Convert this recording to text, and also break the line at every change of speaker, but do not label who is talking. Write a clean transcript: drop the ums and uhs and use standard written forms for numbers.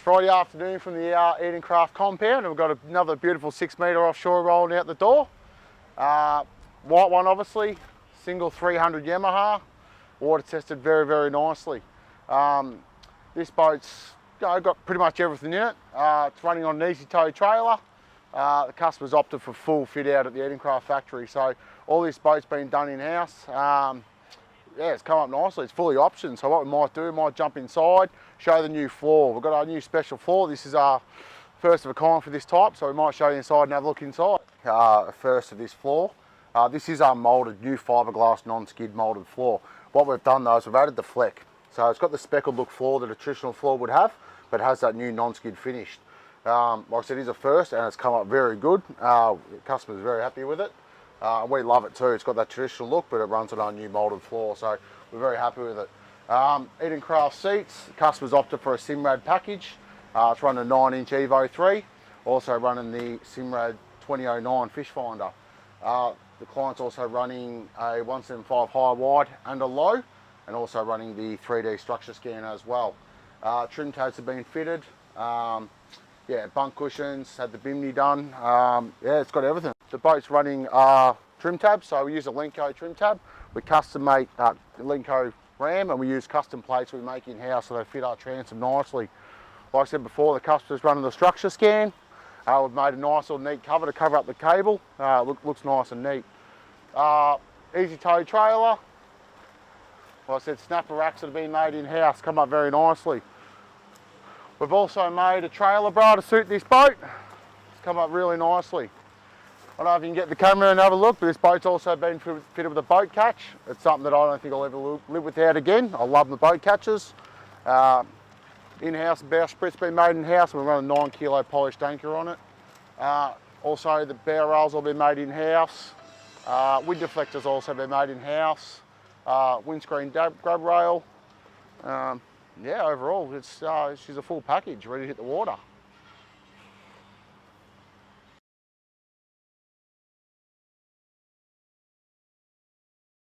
Friday afternoon from the Eden Craft compound, and we've got another beautiful 6 metre offshore rolling out the door. White one obviously, single 300 Yamaha, water tested very, very nicely. This boat's got pretty much everything in it. It's running on an easy tow trailer. The customer's opted for full fit out at the Eden Craft factory, so all this boat's been done in-house. Yeah, it's come up nicely. It's fully optioned. So what we might do, we might jump inside, show the new floor. We've got our new special floor. This is our first of a kind for this type, so we might show you inside and have a look inside. First of this floor. This is our moulded, new fiberglass non-skid moulded floor. What we've done though is we've added the fleck. So it's got the speckled look floor that a traditional floor would have, but it has that new non-skid finish. Like I said, it is a first and it's come up very good. The customer's very happy with it. We love it too. It's got that traditional look, but it runs on our new moulded floor, so we're very happy with it. Eden Craft seats, the customer's opted for a Simrad package. It's running a 9-inch Evo 3, also running the Simrad 2009 fish finder. The client's also running a 175 high wide and a low, and also running the 3D structure scan as well. Trim tabs have been fitted. Yeah, bunk cushions, had the bimini done. Yeah, it's got everything. The boat's running trim tabs, so we use a Lenco trim tab. We custom make Lenco ram, and we use custom plates we make in-house so they fit our transom nicely. Like I said before, the customer's running the structure scan. We've made a nice little neat cover to cover up the cable. Looks nice and neat. Easy tow trailer. Like I said, snapper racks that have been made in-house, come up very nicely. We've also made a trailer bra to suit this boat. It's come up really nicely. I don't know if you can get the camera and have a look, but this boat's also been fitted with a boat catch. It's something that I don't think I'll ever live without again. I love the boat catches. In-house bow sprit's been made in-house, and we run a 9 kilo polished anchor on it. Also, the bow rails will be made in-house. Wind deflectors also been made in-house. Windscreen grab rail. Yeah, overall, she's a full package, ready to hit the water.